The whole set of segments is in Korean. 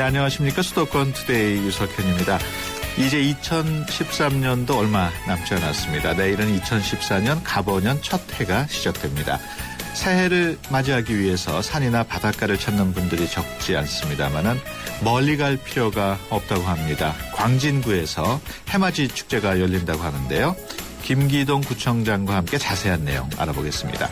안녕하십니까. 수도권 투데이 유석현입니다. 이제 2013년도 얼마 남지 않았습니다. 내일은 2014년 갑오년 첫 해가 시작됩니다. 새해를 맞이하기 위해서 산이나 바닷가를 찾는 분들이 적지 않습니다만은 멀리 갈 필요가 없다고 합니다. 광진구에서 해맞이 축제가 열린다고 하는데요. 김기동 구청장과 함께 자세한 내용 알아보겠습니다.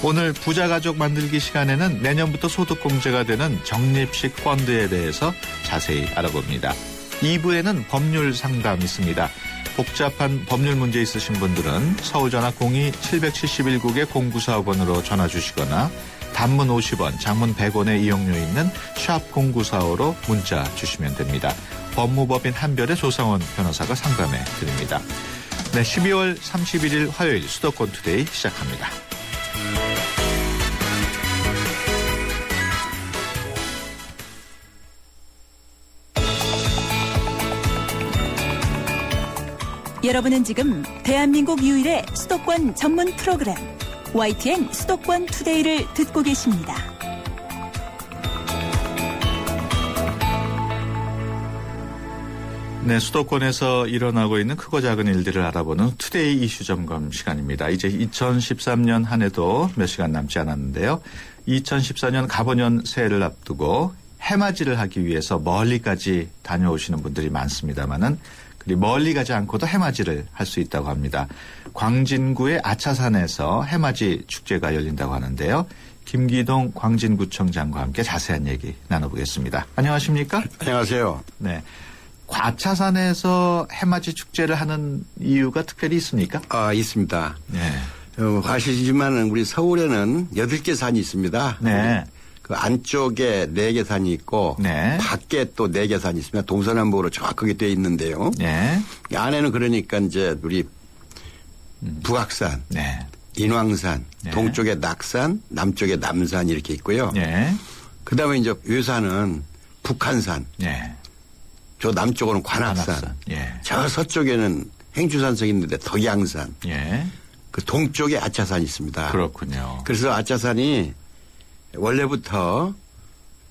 오늘 부자가족 만들기 시간에는 내년부터 소득공제가 되는 적립식 펀드에 대해서 자세히 알아봅니다. 2부에는 법률 상담이 있습니다. 복잡한 법률 문제 있으신 분들은 서울전화 02-771국의 0945번으로 전화 주시거나 단문 50원, 장문 100원의 이용료 있는 샵 0945로 문자 주시면 됩니다. 법무법인 한별의 조상원 변호사가 상담해 드립니다. 네, 12월 31일 화요일 수도권 투데이 시작합니다. 여러분은 지금 대한민국 유일의 수도권 전문 프로그램 YTN 수도권 투데이를 듣고 계십니다. 네, 수도권에서 일어나고 있는 크고 작은 일들을 알아보는 투데이 이슈 점검 시간입니다. 이제 2013년 한 해도 몇 시간 남지 않았는데요. 2014년 갑오년 새해를 앞두고 해맞이를 하기 위해서 멀리까지 다녀오시는 분들이 많습니다만은 그리 멀리 가지 않고도 해맞이를 할 수 있다고 합니다. 광진구의 아차산에서 해맞이 축제가 열린다고 하는데요. 김기동 광진구청장과 함께 자세한 얘기 나눠보겠습니다. 안녕하십니까? 안녕하세요. 네. 아차산에서 해맞이 축제를 하는 이유가 특별히 있습니까? 있습니다. 네. 아시지만 우리 서울에는 8개 산이 있습니다. 네. 그 안쪽에 4개 산이 있고 네. 밖에 또 4개 산이 있습니다. 동서남북으로 정확하게 되어 있는데요. 네. 안에는 그러니까 이제 우리 북악산, 네. 인왕산, 네. 동쪽에 낙산, 남쪽에 남산 이렇게 있고요. 네. 그다음에 이제 외산은 북한산, 네. 저 남쪽으로는 관악산, 예. 저 서쪽에는 행주산성이 있는데 덕양산, 예. 그 동쪽에 아차산이 있습니다. 그렇군요. 그래서 아차산이 원래부터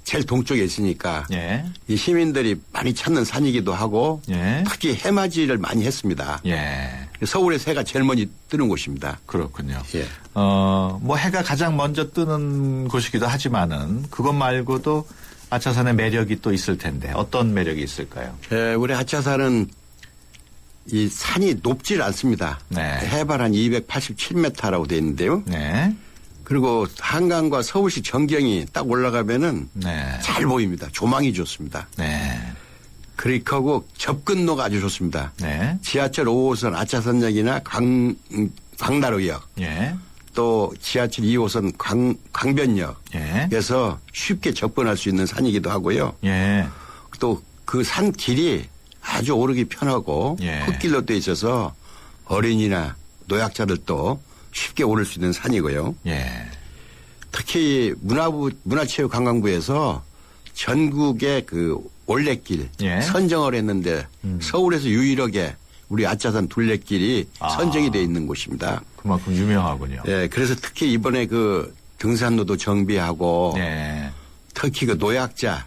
제일 동쪽에 있으니까 예. 이 시민들이 많이 찾는 산이기도 하고 예. 특히 해맞이를 많이 했습니다. 예. 서울의 새가 제일 먼저 뜨는 곳입니다. 그렇군요. 예. 뭐 해가 가장 먼저 뜨는 곳이기도 하지만은 그것 말고도 아차산의 매력이 또 있을 텐데 어떤 매력이 있을까요? 우리 아차산은 이 산이 높질 않습니다. 네. 해발 한 287m라고 되어 있는데요. 네. 그리고 한강과 서울시 전경이 딱 올라가면은 네. 잘 보입니다. 조망이 좋습니다. 네. 그리고 접근로가 아주 좋습니다. 네. 지하철 5호선 아차산역이나 광나루역, 예. 또 지하철 2호선 광변역에서 예. 쉽게 접근할 수 있는 산이기도 하고요. 예. 또 그 산 길이 아주 오르기 편하고 예. 흙길로 돼 있어서 어린이나 노약자들도 쉽게 오를 수 있는 산이고요. 예. 특히 문화체육관광부에서 전국의 그 올레길 예. 선정을 했는데 서울에서 유일하게 우리 아차산 둘레길이 선정이 되어 있는 곳입니다. 그만큼 유명하군요. 예, 그래서 특히 이번에 그 등산로도 정비하고 예. 특히 그 노약자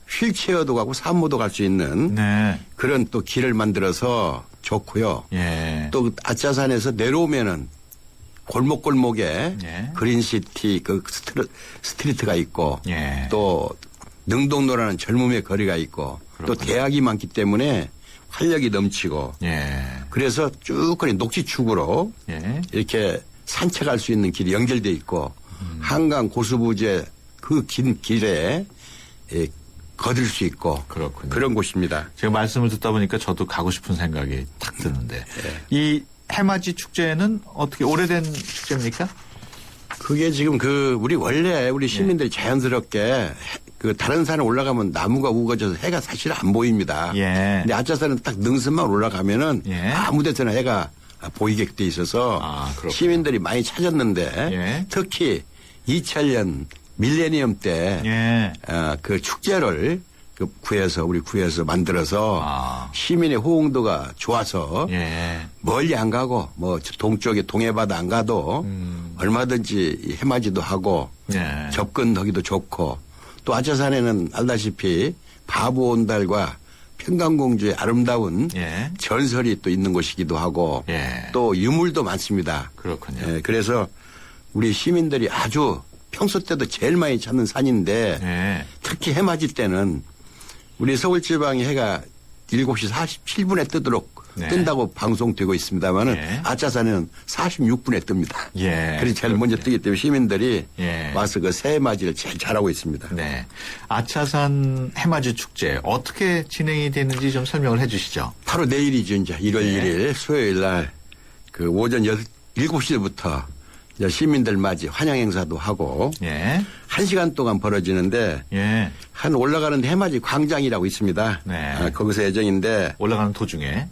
휠체어도 가고 산모도 갈 수 있는 네. 그런 또 길을 만들어서 좋고요. 예. 또 아차산에서 내려오면은 골목골목에 예. 그린시티 그 스트리트가 있고 예. 또 능동로라는 젊음의 거리가 있고 그렇군요. 또 대학이 많기 때문에 활력이 넘치고 예. 그래서 쭉 그린 녹지축으로 예. 이렇게 산책할 수 있는 길이 연결돼 있고 한강 고수부지 그 긴 길에 거들 수 있고 그렇군요. 그런 곳입니다. 제가 말씀을 듣다 보니까 저도 가고 싶은 생각이 탁 드는데 이 해맞이 축제는 어떻게 오래된 축제입니까? 그게 지금 우리 원래 우리 시민들이 자연스럽게 그 다른 산에 올라가면 나무가 우거져서 해가 사실 안 보입니다. 예. 근데 아차산은 딱 능선만 올라가면은 예. 아무 데서나 해가 보이게 돼 있어서 그렇군요. 시민들이 많이 찾았는데 예. 특히 2000년 밀레니엄 때 예. 그 축제를 우리 구에서 만들어서 시민의 호응도가 좋아서 예. 멀리 안 가고 뭐 동쪽에 동해바다 안 가도 얼마든지 해맞이도 하고 예. 접근하기도 좋고 또 아차산에는 알다시피 바보 온달과 평강공주의 아름다운 예. 전설이 또 있는 곳이기도 하고 예. 또 유물도 많습니다. 그렇군요. 예, 그래서 우리 시민들이 아주 평소 때도 제일 많이 찾는 산인데 예. 특히 해 맞을 때는 우리 서울지방의 해가 7시 47분에 뜨도록 네. 뜬다고 방송되고 있습니다만은 예. 아차산은 46분에 뜹니다. 예. 그래서 제일 먼저 뜨기 때문에 시민들이 예. 와서 그 새 맞이를 제일 잘하고 있습니다. 네. 아차산 해맞이 축제 어떻게 진행이 되는지 좀 설명을 해 주시죠. 바로 내일이죠. 이제 1월 네. 1일 수요일 날 그 오전 7시부터 이제 시민들 맞이 환영 행사도 하고 예. 1시간 동안 벌어지는데 예. 한 올라가는 해맞이 광장이라고 있습니다. 네. 아, 거기서 예정인데 올라가는 도중에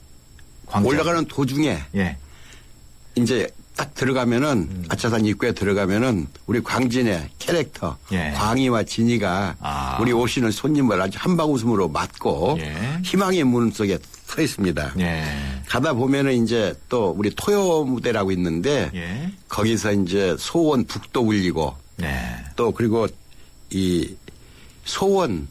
광장. 올라가는 도중에 예. 이제 딱 들어가면은 아차산 입구에 들어가면은 우리 광진의 캐릭터 예. 광희와 진이가 아. 우리 오시는 손님을 아주 한방웃음으로 맞고 예. 희망의 문 속에 서 있습니다. 예. 가다 보면은 이제 또 우리 토요 무대라고 있는데 예. 거기서 이제 소원 북도 울리고 네. 또 그리고 이 소원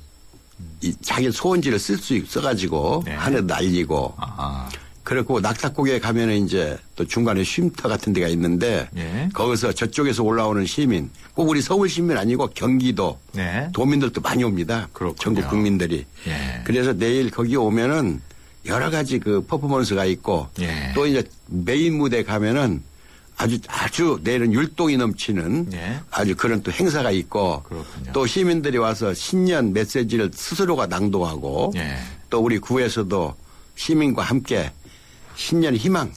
이 자기 소원지를 쓸 수 있어가지고 네. 하늘 날리고 아. 그렇고 낙타고개에 가면은 이제 또 중간에 쉼터 같은 데가 있는데 예. 거기서 저쪽에서 올라오는 시민 꼭 우리 서울 시민 아니고 경기도 네. 도민들도 많이 옵니다. 그렇군요. 전국 국민들이. 예. 그래서 내일 거기 오면은 여러 가지 그 퍼포먼스가 있고 예. 또 이제 메인 무대 가면은 아주 내일은 율동이 넘치는 예. 아주 그런 또 행사가 있고 그렇군요. 또 시민들이 와서 신년 메시지를 스스로가 낭독하고 예. 또 우리 구에서도 시민과 함께 신년 희망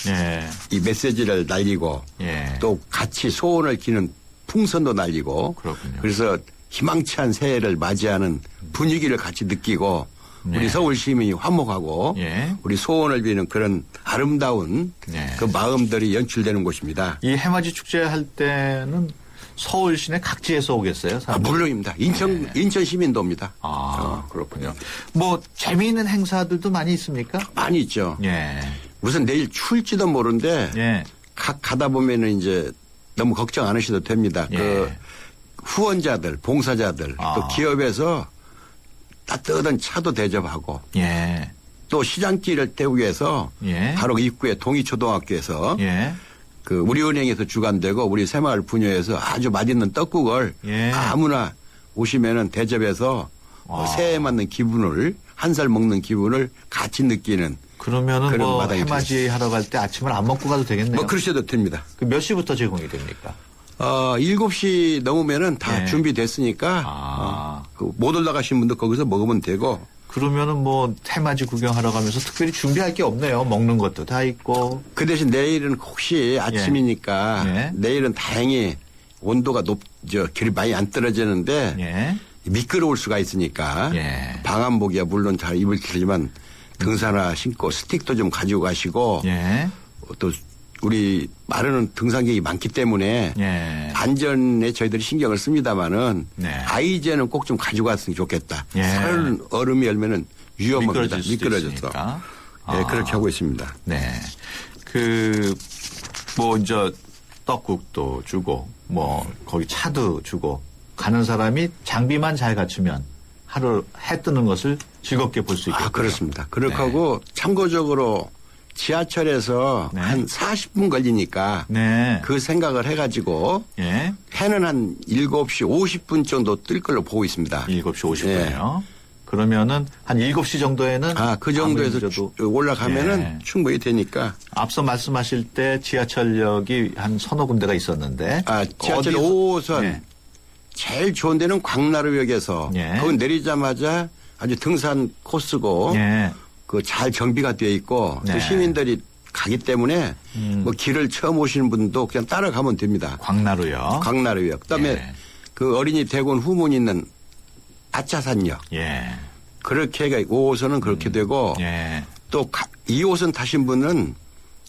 예. 이 메시지를 날리고 예. 또 같이 소원을 기는 풍선도 날리고 그렇군요. 그래서 희망찬 새해를 맞이하는 분위기를 같이 느끼고 네. 우리 서울 시민이 화목하고 예. 우리 소원을 비는 그런 아름다운 네. 그 마음들이 연출되는 곳입니다. 이 해맞이 축제 할 때는 서울 시내 각지에서 오겠어요? 아, 사람들이? 물론입니다. 인천 시민도 옵니다. 아, 그렇군요. 뭐 재미있는 행사들도 많이 있습니까? 많이 있죠. 예. 우선 내일 추울지도 모르는데 예. 가다 보면은 이제 너무 걱정 안 하셔도 됩니다. 예. 그 후원자들, 봉사자들 아. 또 기업에서 따뜻한 차도 대접하고 예. 또 시장길을 태우기 위해서 예. 바로 입구에 동이초등학교에서 예. 그 우리은행에서 주관되고 우리 새마을 분여에서 아주 맛있는 떡국을 예. 아무나 오시면은 대접해서 아. 새해 맞는 기분을 한 살 먹는 기분을 같이 느끼는 그러면은 그런 뭐 마당이 해맞이 하러 갈 때 아침을 안 먹고 가도 되겠네요. 뭐 그러셔도 됩니다. 그 몇 시부터 제공이 됩니까? 7시 넘으면은 다 예. 준비됐으니까 아. 못 올라가신 분도 거기서 먹으면 되고 그러면은 뭐 해맞이 구경하러 가면서 특별히 준비할 게 없네요. 먹는 것도 다 있고. 그 대신 내일은 혹시 아침이니까 예. 내일은 다행히 온도가 길이 많이 안 떨어지는데 예. 미끄러울 수가 있으니까 예. 방한복이야 물론 잘 입을 테지만 등산화 신고 스틱도 좀 가지고 가시고 예. 또 우리 마르는 등산객이 많기 때문에 예. 안전에 저희들이 신경을 씁니다마는 네. 아이제는 꼭 좀 가지고 갔으면 좋겠다. 예. 살 얼음이 열면은 위험합니다. 미끄러질 수도 미끄러져서. 있으니까. 예, 아. 그렇게 하고 있습니다. 네. 뭐, 이제, 떡국도 주고, 뭐, 거기 차도 주고, 가는 사람이 장비만 잘 갖추면 하루 해 뜨는 것을 즐겁게 볼 수 있겠죠. 아, 그렇습니다. 그렇게 하고 참고적으로 지하철에서 네. 한 40분 걸리니까 네. 그 생각을 해가지고 예. 해는 한 7시 50분 정도 뜰 걸로 보고 있습니다. 7시 50분이요. 그러면은 한 7시 정도에는 그 정도에서 아무리 늦어도 올라가면은 예. 충분히 되니까. 앞서 말씀하실 때 지하철역이 한 서너 군데가 있었는데 지하철 어디서- 5호선 예. 제일 좋은 데는 광나루역에서 예. 거기 내리자마자 아주 등산 코스고 예. 그 잘 정비가 되어 있고 네. 또 시민들이 가기 때문에 뭐 길을 처음 오시는 분도 그냥 따라가면 됩니다. 광나루역. 광나루역. 그다음에 예. 그 어린이 대군 후문 있는 아차산역. 예. 그렇게 5호선은 그렇게 되고 예. 또 2호선 타신 분은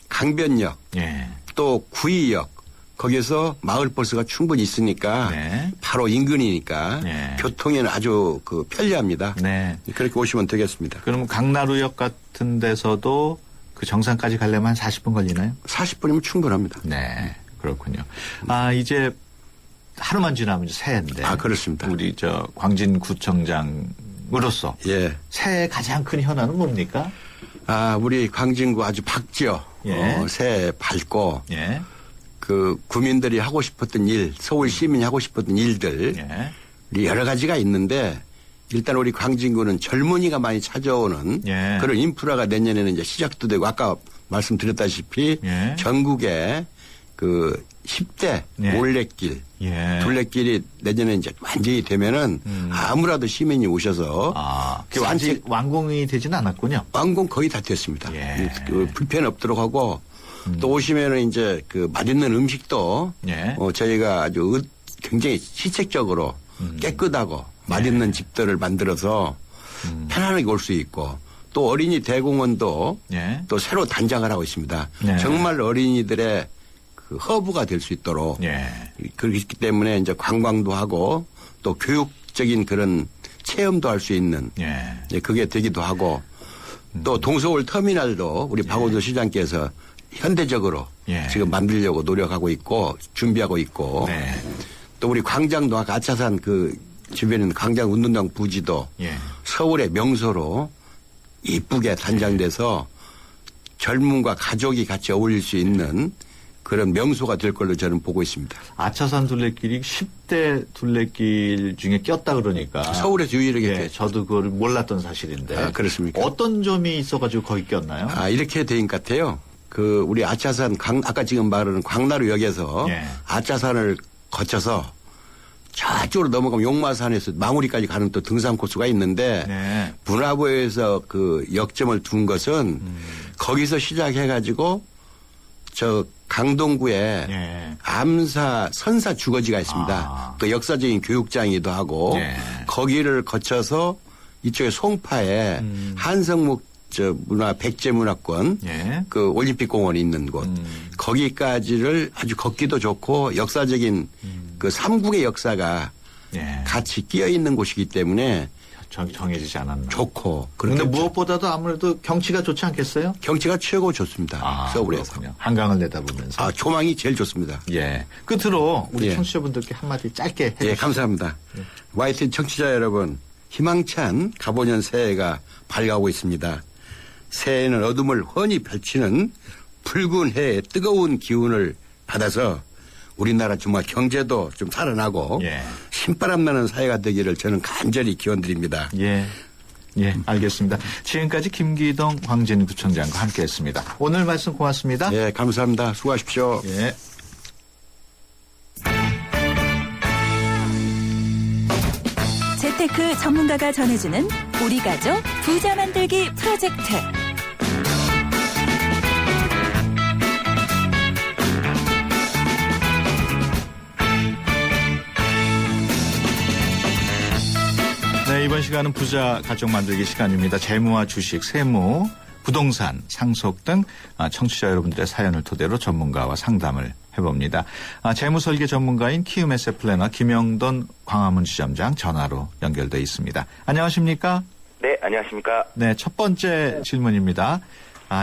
강변역 예. 또 구의역 거기서 마을버스가 충분히 있으니까 네. 바로 인근이니까 네. 교통에는 아주 편리합니다. 네. 그렇게 오시면 되겠습니다. 그럼 강나루역 같은 데서도 그 정상까지 가려면 한 40분 걸리나요? 40분이면 충분합니다. 네. 그렇군요. 이제 하루만 지나면 이제 새해인데. 그렇습니다. 우리 광진구청장이 광진구청장으로서 예. 새해 가장 큰 현안은 뭡니까? 우리 광진구 아주 박지요. 예. 새해 밝고 예. 그 구민들이 하고 싶었던 일, 서울 시민이 하고 싶었던 일들 예. 여러 가지가 있는데 일단 우리 광진구는 젊은이가 많이 찾아오는 예. 그런 인프라가 내년에는 이제 시작도 되고 아까 말씀드렸다시피 예. 전국에 그 10대 예. 올레길, 예. 둘레길이 내년에 이제 완전히 되면은 아무라도 시민이 오셔서 그게 아직 완공이 되지는 않았군요. 완공 거의 다 됐습니다. 예. 그 불편 없도록 하고 또 오시면은 이제 그 맛있는 음식도 예. 저희가 아주 굉장히 시책적으로 깨끗하고 맛있는 집들을 만들어서 편안하게 올 수 있고 또 어린이 대공원도 예. 또 새로 단장을 하고 있습니다. 네. 정말 어린이들의 그 허브가 될 수 있도록 예. 그렇기 때문에 이제 관광도 하고 또 교육적인 그런 체험도 할 수 있는 예. 그게 되기도 하고 또 동서울 터미널도 우리 박원순 시장께서 현대적으로 예. 지금 만들려고 노력하고 있고 준비하고 있고 네. 또 우리 광장도 아까 아차산 그 주변에 있는 광장 운동장 부지도 예. 서울의 명소로 이쁘게 단장돼서 젊음과 가족이 같이 어울릴 수 있는 그런 명소가 될 걸로 저는 보고 있습니다. 아차산 둘레길이 10대 둘레길 중에 꼈다 그러니까. 서울에서 유일하게 예, 꼈죠. 저도 그걸 몰랐던 사실인데. 그렇습니까? 어떤 점이 있어가지고 거기 꼈나요? 이렇게 된 것 같아요. 그 우리 아차산 아까 지금 말하는 광나루역에서 예. 아차산을 거쳐서 저쪽으로 넘어가면 용마산에서 망우리까지 가는 또 등산 코스가 있는데 네. 분화보에서 그 역점을 둔 것은 거기서 시작해가지고 저 강동구에 예. 암사 선사 주거지가 있습니다. 그 역사적인 교육장이기도 하고 예. 거기를 거쳐서 이쪽에 송파에 한성목 저 문화 백제문화권 예. 그 올림픽 공원이 있는 곳 거기까지를 아주 걷기도 좋고 역사적인 그 삼국의 역사가 예. 같이 끼어 있는 곳이기 때문에 정해지지 않았나. 좋고 그런데 무엇보다도 아무래도 경치가 좋지 않겠어요? 경치가 최고 좋습니다. 서울에서. 그렇군요. 한강을 내다보면서. 조망이 제일 좋습니다. 예. 끝으로 우리 예. 청취자분들께 한마디 짧게 해주시죠. 예, 감사합니다. YTN 청취자 여러분, 희망찬 가보년 새해가 밝아오고 있습니다. 새해는 어둠을 훤히 펼치는 붉은 해의 뜨거운 기운을 받아서 우리나라 정말 경제도 좀 살아나고 예. 신바람 나는 사회가 되기를 저는 간절히 기원드립니다. 예. 예, 알겠습니다. 지금까지 김기동 광진구청장과 함께했습니다. 오늘 말씀 고맙습니다. 예, 감사합니다. 수고하십시오. 예. 재테크 전문가가 전해주는 우리 가족 부자 만들기 프로젝트. 네, 이번 시간은 부자 가족 만들기 시간입니다. 재무와 주식, 세무, 부동산, 상속 등 청취자 여러분들의 사연을 토대로 전문가와 상담을 해봅니다. 재무설계 전문가인 키움 에셋 플래너 김영돈 광화문 지점장 전화로 연결돼 있습니다. 안녕하십니까? 네, 안녕하십니까? 네, 첫 번째 질문입니다.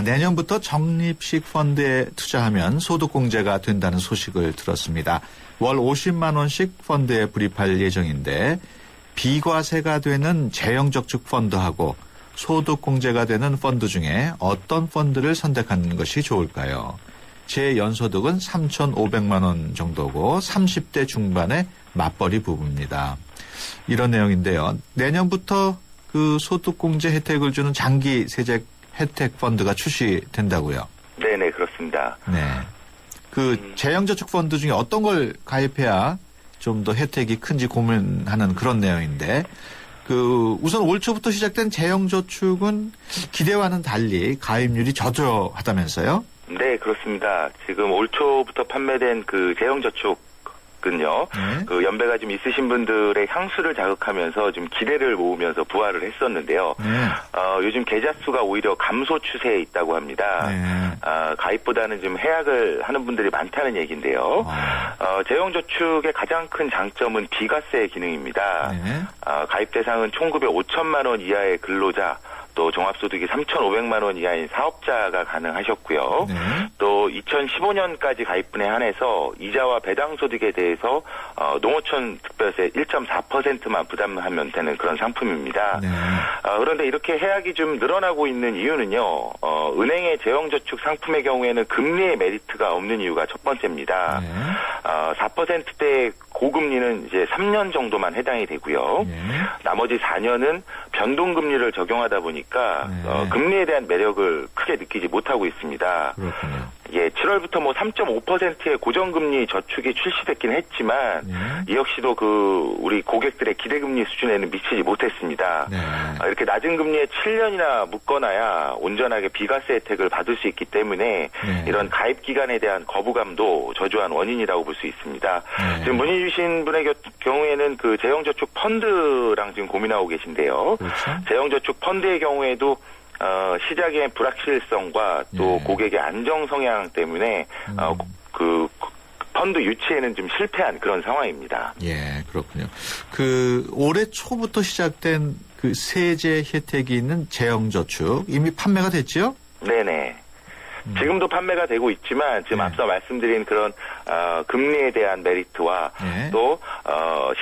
내년부터 적립식 펀드에 투자하면 소득공제가 된다는 소식을 들었습니다. 월 50만 원씩 펀드에 불입할 예정인데 비과세가 되는 재형저축 펀드하고 소득공제가 되는 펀드 중에 어떤 펀드를 선택하는 것이 좋을까요? 제 연소득은 3,500만 원 정도고 30대 중반의 맞벌이 부부입니다. 이런 내용인데요. 내년부터 그 소득공제 혜택을 주는 장기 세제 혜택 펀드가 출시된다고요? 네네, 그렇습니다. 네. 그 재형저축 펀드 중에 어떤 걸 가입해야 좀 더 혜택이 큰지 고민하는 그런 내용인데 그 우선 올 초부터 시작된 재형저축은 기대와는 달리 가입률이 저조하다면서요? 네, 그렇습니다. 지금 올 초부터 판매된 그 재형저축은요, 네. 그 연배가 좀 있으신 분들의 향수를 자극하면서 좀 기대를 모으면서 부활을 했었는데요. 네. 요즘 계좌 수가 오히려 감소 추세에 있다고 합니다. 네. 가입보다는 좀 해약을 하는 분들이 많다는 얘기인데요. 재형저축의 가장 큰 장점은 비과세 기능입니다. 네. 가입 대상은 총 급여 5천만 원 이하의 근로자 또 종합소득이 3,500만 원 이하인 사업자가 가능하셨고요. 네. 또 2015년까지 가입분에 한해서 이자와 배당소득에 대해서 농어촌 특별세 1.4%만 부담하면 되는 그런 상품입니다. 네. 그런데 이렇게 해약이 좀 늘어나고 있는 이유는요. 은행의 재형저축 상품의 경우에는 금리의 메리트가 없는 이유가 첫 번째입니다. 네. 4%대 고금리는 이제 3년 정도만 해당이 되고요. 네. 나머지 4년은 변동금리를 적용하다 보니까 네. 금리에 대한 매력을 크게 느끼지 못하고 있습니다. 그렇군요. 예, 7월부터 뭐 3.5%의 고정금리 저축이 출시됐긴 했지만 네. 이 역시도 우리 고객들의 기대금리 수준에는 미치지 못했습니다. 네. 이렇게 낮은 금리에 7년이나 묶어놔야 온전하게 비과세 혜택을 받을 수 있기 때문에 네. 이런 가입 기간에 대한 거부감도 저조한 원인이라고 볼 수 있습니다. 네. 지금 문의 주신 분의 경우에는 그 재형저축 펀드랑 지금 고민하고 계신데요. 그렇죠. 재형저축 펀드의 경우에도 시작의 불확실성과 또 예. 고객의 안정 성향 때문에 그 펀드 유치에는 좀 실패한 그런 상황입니다. 예, 그렇군요. 올해 초부터 시작된 그 세제 혜택이 있는 재형저축 이미 판매가 됐죠? 네네. 지금도 판매가 되고 있지만 지금 네. 앞서 말씀드린 그런 금리에 대한 메리트와 네. 또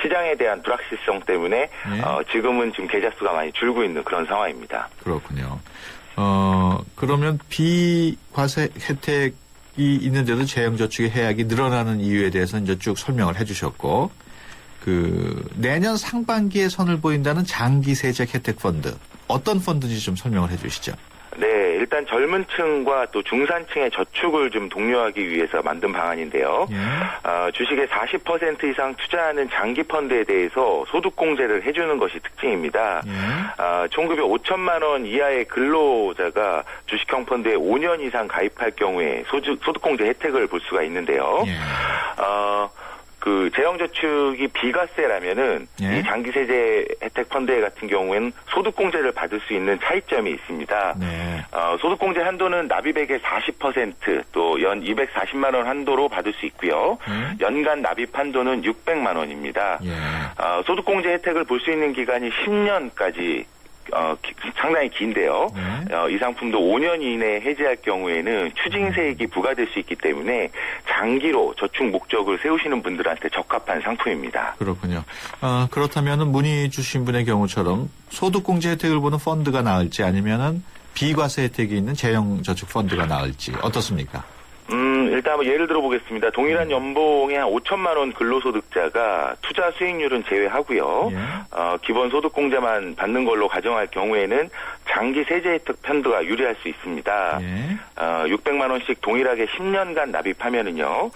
시장에 대한 불확실성 때문에 네. 지금은 지금 계좌 수가 많이 줄고 있는 그런 상황입니다. 그렇군요. 그러면 비과세 혜택이 있는데도 재형저축의 해약이 늘어나는 이유에 대해서 이제 쭉 설명을 해주셨고, 내년 상반기에 선을 보인다는 장기세제 혜택 펀드 어떤 펀드인지 좀 설명을 해주시죠. 네, 일단 젊은 층과 또 중산층의 저축을 좀 독려하기 위해서 만든 방안인데요. 예. 주식의 40% 이상 투자하는 장기 펀드에 대해서 소득공제를 해주는 것이 특징입니다. 예. 총급여 5천만 원 이하의 근로자가 주식형 펀드에 5년 이상 가입할 경우에 소득공제 혜택을 볼 수가 있는데요. 예. 재형저축이 비과세라면은 예. 이 장기세제 혜택 펀드 같은 경우에는 소득공제를 받을 수 있는 차이점이 있습니다. 네. 소득공제 한도는 납입액의 40% 또 연 240만 원 한도로 받을 수 있고요. 연간 납입 한도는 600만 원입니다. 예. 소득공제 혜택을 볼 수 있는 기간이 10년까지 상당히 긴데요. 네. 이 상품도 5년 이내에 해지할 경우에는 추징세액이 부과될 수 있기 때문에 장기로 저축 목적을 세우시는 분들한테 적합한 상품입니다. 그렇군요. 그렇다면 문의 주신 분의 경우처럼 소득공제 혜택을 보는 펀드가 나을지 아니면은 비과세 혜택이 있는 재형저축 펀드가 나을지 어떻습니까? 일단 한번 예를 들어 보겠습니다. 동일한 연봉의 한 5천만 원 근로소득자가 투자 수익률은 제외하고요. 예. 기본 소득공제만 받는 걸로 가정할 경우에는 장기 세제 혜택 펀드가 유리할 수 있습니다. 예. 600만 원씩 동일하게 10년간 납입하면은요.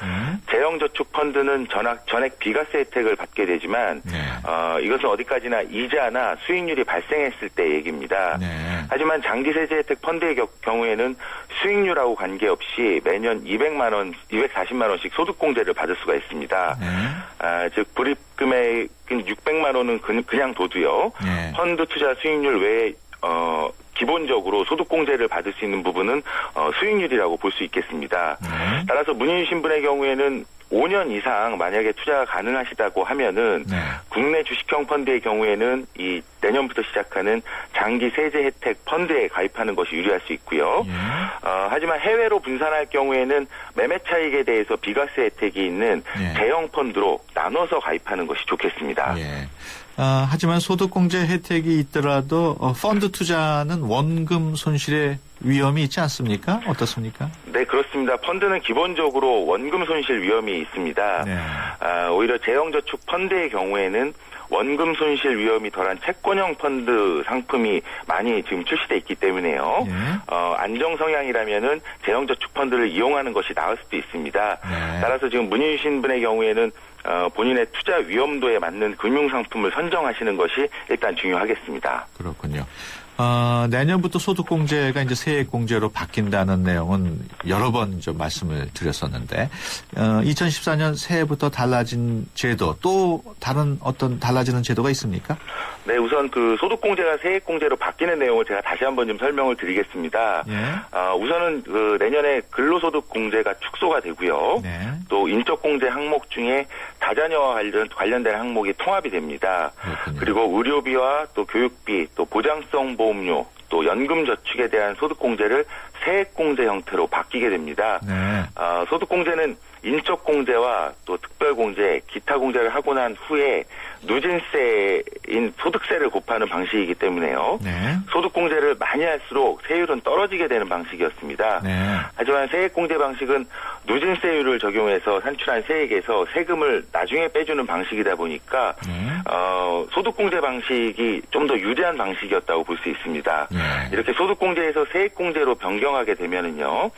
재형저축 펀드는 전액 비과세 혜택을 받게 되지만 네. 이것은 어디까지나 이자나 수익률이 발생했을 때 얘기입니다. 네. 하지만 장기 세제 혜택 펀드의 경우에는 수익률하고 관계없이 매년 240만 원씩 소득공제를 받을 수가 있습니다. 네. 즉 불입금액 600만 원은 그냥 둬도요. 네. 펀드 투자 수익률 외에 기본적으로 소득공제를 받을 수 있는 부분은 수익률이라고 볼 수 있겠습니다. 네. 따라서 문의 주신 분의 경우에는 5년 이상 만약에 투자가 가능하시다고 하면은 네. 국내 주식형 펀드의 경우에는 이 내년부터 시작하는 장기 세제 혜택 펀드에 가입하는 것이 유리할 수 있고요. 예. 하지만 해외로 분산할 경우에는 매매 차익에 대해서 비과세 혜택이 있는 예. 대형 펀드로 나눠서 가입하는 것이 좋겠습니다. 예. 하지만 소득공제 혜택이 있더라도 펀드 투자는 원금 손실의 위험이 있지 않습니까? 어떻습니까? 네, 그렇습니다. 펀드는 기본적으로 원금 손실 위험이 있습니다. 네. 오히려 재형저축 펀드의 경우에는 원금 손실 위험이 덜한 채권형 펀드 상품이 많이 지금 출시돼 있기 때문에요. 예. 안정 성향이라면은 재형저축 펀드를 이용하는 것이 나을 수도 있습니다. 네. 따라서 지금 문의 주신 분의 경우에는 본인의 투자 위험도에 맞는 금융상품을 선정하시는 것이 일단 중요하겠습니다. 그렇군요. 내년부터 소득공제가 이제 세액공제로 바뀐다는 내용은 여러 번 좀 말씀을 드렸었는데, 2014년 새해부터 달라진 제도, 또 다른 어떤 달라지는 제도가 있습니까? 네, 우선 소득공제가 세액공제로 바뀌는 내용을 제가 다시 한번 좀 설명을 드리겠습니다. 예. 우선은 내년에 근로소득공제가 축소가 되고요. 네. 또 인적공제 항목 중에 다자녀와 관련된 항목이 통합이 됩니다. 그렇군요. 그리고 의료비와 또 교육비, 또 보장성 보험료, 또 연금저축에 대한 소득공제를 세액공제 형태로 바뀌게 됩니다. 네. 소득공제는 인적공제와 또 특별공제, 기타 공제를 하고 난 후에 누진세인 소득세를 곱하는 방식이기 때문에요. 네. 소득공제를 많이 할수록 세율은 떨어지게 되는 방식이었습니다. 네. 하지만 세액공제 방식은 누진세율을 적용해서 산출한 세액에서 세금을 나중에 빼주는 방식이다 보니까 소득공제 방식이 좀 더 유리한 방식이었다고 볼 수 있습니다. 네. 이렇게 소득공제에서 세액공제로 변경하게 되면은요,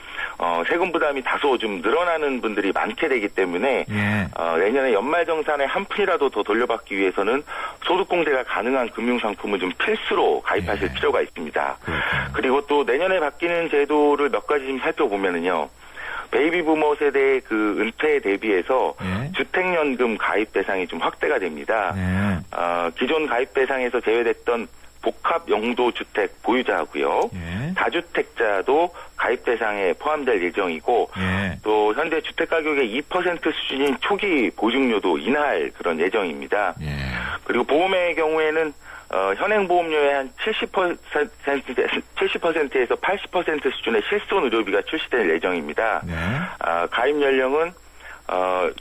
세금 부담이 다소 좀 늘어나는 분들이 많게 되기 때문에 네. 내년에 연말정산에 한 푼이라도 더 돌려받기 위해서는 소득공제가 가능한 금융상품을 좀 필수로 가입하실 네. 필요가 있습니다. 그렇군요. 그리고 또 내년에 바뀌는 제도를 몇 가지 좀 살펴보면은요. 베이비 부머 세대의 그 은퇴에 대비해서 네. 주택연금 가입 대상이 좀 확대가 됩니다. 네. 기존 가입 대상에서 제외됐던 복합 용도 주택 보유자하고요. 네. 다주택자도 가입 대상에 포함될 예정이고 네. 또 현재 주택 가격의 2% 수준인 초기 보증료도 인하할 그런 예정입니다. 네. 그리고 보험의 경우에는 현행 보험료의 한 70%에서 80% 수준의 실손 의료비가 출시될 예정입니다. 네. 가입 연령은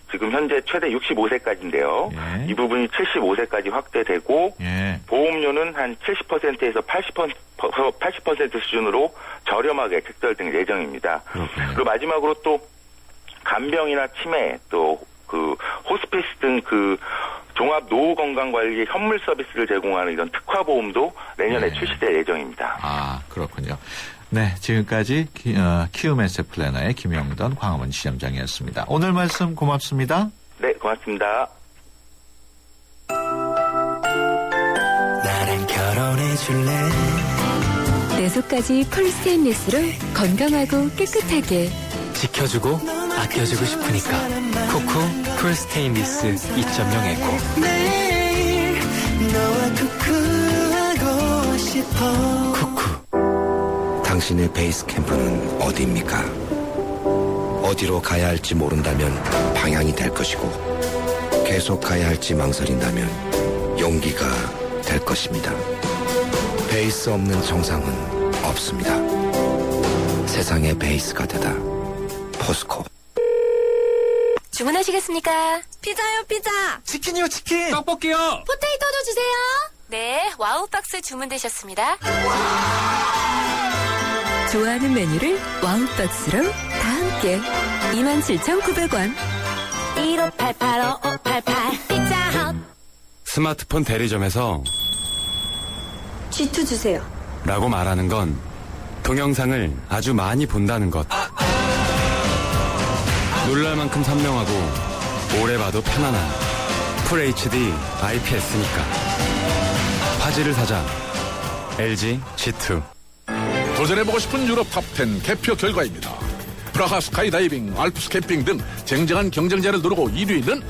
지금 현재 최대 65세까지인데요. 예. 이 부분이 75세까지 확대되고 예. 보험료는 한 70%에서 80% 수준으로 저렴하게 책정될 예정입니다. 그렇군요. 그리고 마지막으로 또 간병이나 치매 또 그 호스피스 등 그 종합 노후 건강 관리 현물 서비스를 제공하는 이런 특화 보험도 내년에 네. 출시될 예정입니다. 아, 그렇군요. 네, 지금까지 키움 에셋 플래너의 김영돈 광화문 지점장이었습니다. 오늘 말씀 고맙습니다. 네, 고맙습니다. 나랑 결혼해줄래? 내 속까지 폴 스테인리스로 건강하고 깨끗하게 지켜주고 아껴주고 싶으니까 쿠쿠 풀 스테인리스 2.0 에코. 매일 너와 쿠쿠하고 싶어. 쿠쿠. 당신의 베이스 캠프는 어디입니까? 어디로 가야 할지 모른다면 방향이 될 것이고 계속 가야 할지 망설인다면 용기가 될 것입니다. 베이스 없는 정상은 없습니다. 세상의 베이스가 되다. 포스코. 주문하시겠습니까? 피자요, 피자. 치킨이요, 치킨. 떡볶이요. 포테이토도 주세요. 네, 와우 박스 주문되셨습니다. 좋아하는 메뉴를 와우 박스로 다 함께 27,900원. 1588-5588 피자헛. 스마트폰 대리점에서 G2 주세요. 라고 말하는 건 동영상을 아주 많이 본다는 것. 놀랄 만큼 선명하고 오래 봐도 편안한 FHD IPS니까. 화질을 사자. LG G2. 도전해보고 싶은 유럽 탑10 개표 결과입니다. 프라하 스카이다이빙, 알프스 캠핑 등 쟁쟁한 경쟁자를 누르고 1위는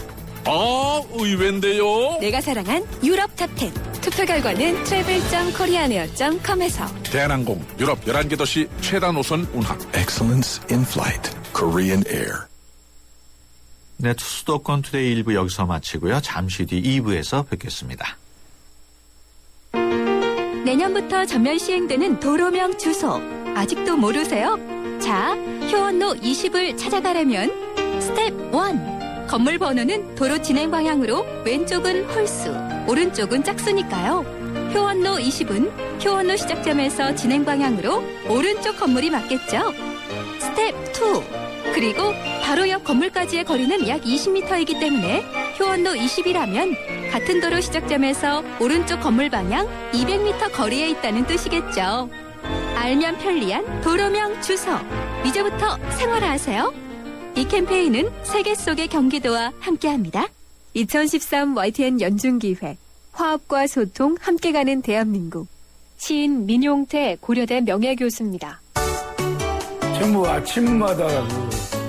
의외인데요. 내가 사랑한 유럽 탑10. 투표 결과는 travel.koreaneer.com에서 대한항공 유럽 11개 도시 최다 노선 운항. Excellence in flight. Korean Air. 네, 수도권 투데이 1부 여기서 마치고요. 잠시 뒤 2부에서 뵙겠습니다. 내년부터 전면 시행되는 도로명 주소. 아직도 모르세요? 자, 효원로 20을 찾아가려면 스텝 1. 건물 번호는 도로 진행 방향으로 왼쪽은 홀수, 오른쪽은 짝수니까요. 효원로 20은 효원로 시작점에서 진행 방향으로 오른쪽 건물이 맞겠죠. 스텝 2. 그리고 바로 옆 건물까지의 거리는 약 20m이기 때문에 효원로 20이라면 같은 도로 시작점에서 오른쪽 건물 방향 200m 거리에 있다는 뜻이겠죠. 알면 편리한 도로명 주소. 이제부터 생활화하세요. 이 캠페인은 세계 속의 경기도와 함께합니다. 2013 YTN 연중기획 화합과 소통 함께 가는 대한민국. 시인 민용태 고려대 명예교수입니다. 전부 아침마다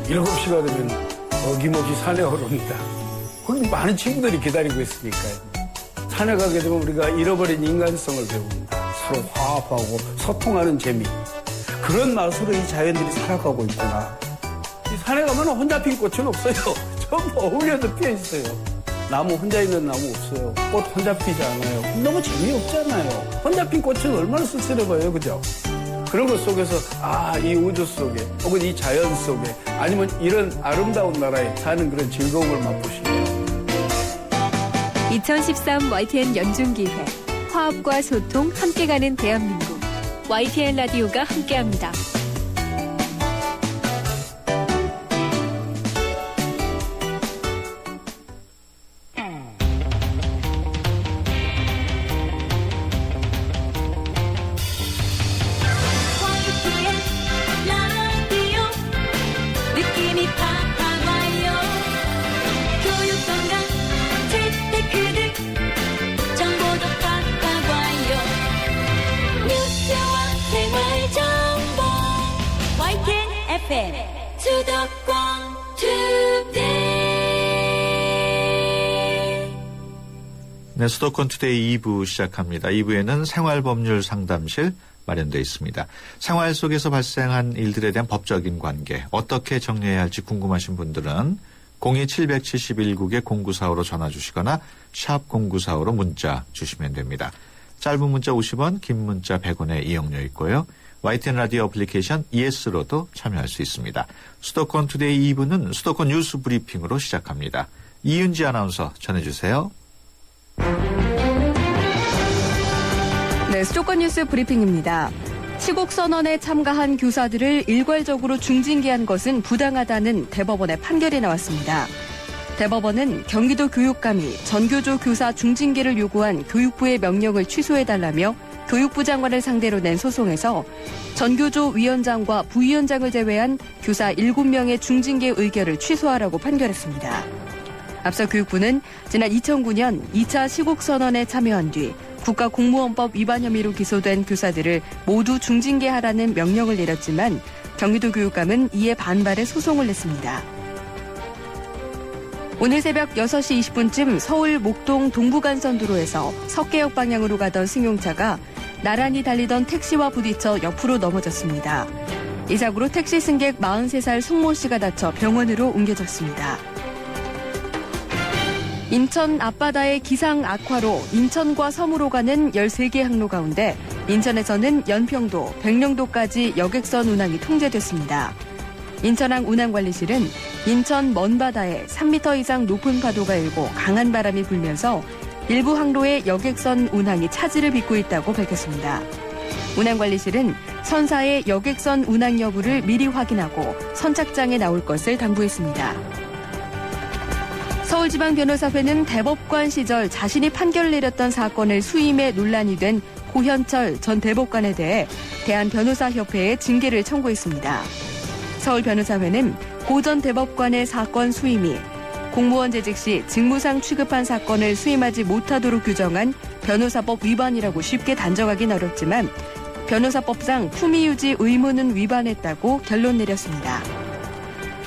7시가 되면 어김없이 산에 오릅니다. 거기 많은 친구들이 기다리고 있으니까요. 산에 가게 되면 우리가 잃어버린 인간성을 배웁니다. 서로 화합하고 소통하는 재미. 그런 맛으로 이 자연들이 살아가고 있구나. 이 산에 가면 혼자 핀 꽃은 없어요. 전부 어울려서 피어 있어요. 나무 혼자 있는 나무 없어요. 꽃 혼자 피지 않아요. 너무 재미없잖아요. 혼자 핀 꽃은 얼마나 쓸쓸해봐요. 그죠? 그런 것 속에서 이 우주 속에 혹은 이 자연 속에 아니면 이런 아름다운 나라에 사는 그런 즐거움을 맛보시면 2013 YTN 연중기회 화합과 소통 함께 가는 대한민국 YTN 라디오가 함께합니다. 느낌이 팍팍 와요. 교육건강 재테크등 정보도 팍팍 와요. 뉴스와 생활정보 YTN FM 수도권 투데이. 네, 수도권 투데이 2부 시작합니다. 2부에는 생활법률 상담실 마련되어 있습니다. 생활 속에서 발생한 일들에 대한 법적인 관계, 어떻게 정리해야 할지 궁금하신 분들은 02-771국에 0945로 전화 주시거나 샵 0945로 문자 주시면 됩니다. 짧은 문자 50원, 긴 문자 100원의 이용료 있고요. YTN 라디오 어플리케이션 ES로도 참여할 수 있습니다. 수도권 투데이 2부는 수도권 뉴스 브리핑으로 시작합니다. 이윤지 아나운서 전해주세요. 네, 수도권 뉴스 브리핑입니다. 시국선언에 참가한 교사들을 일괄적으로 중징계한 것은 부당하다는 대법원의 판결이 나왔습니다. 대법원은 경기도 교육감이 전교조 교사 중징계를 요구한 교육부의 명령을 취소해달라며 교육부 장관을 상대로 낸 소송에서 전교조 위원장과 부위원장을 제외한 교사 7명의 중징계 의결을 취소하라고 판결했습니다. 앞서 교육부는 지난 2009년 2차 시국선언에 참여한 뒤 국가공무원법 위반 혐의로 기소된 교사들을 모두 중징계하라는 명령을 내렸지만 경기도 교육감은 이에 반발해 소송을 냈습니다. 오늘 새벽 6시 20분쯤 서울 목동 동부간선도로에서 석계역 방향으로 가던 승용차가 나란히 달리던 택시와 부딪혀 옆으로 넘어졌습니다. 이 사고로 택시 승객 43살 송모 씨가 다쳐 병원으로 옮겨졌습니다. 인천 앞바다의 기상 악화로 인천과 섬으로 가는 13개 항로 가운데 인천에서는 연평도, 백령도까지 여객선 운항이 통제됐습니다. 인천항 운항관리실은 인천 먼바다에 3m 이상 높은 파도가 일고 강한 바람이 불면서 일부 항로의 여객선 운항이 차질을 빚고 있다고 밝혔습니다. 운항관리실은 선사의 여객선 운항 여부를 미리 확인하고 선착장에 나올 것을 당부했습니다. 서울지방변호사회는 대법관 시절 자신이 판결을 내렸던 사건을 수임해 논란이 된 고현철 전 대법관에 대해 대한변호사협회에 징계를 청구했습니다. 서울변호사회는 고 전 대법관의 사건 수임이 공무원 재직 시 직무상 취급한 사건을 수임하지 못하도록 규정한 변호사법 위반이라고 쉽게 단정하긴 어렵지만 변호사법상 품위유지 의무는 위반했다고 결론 내렸습니다.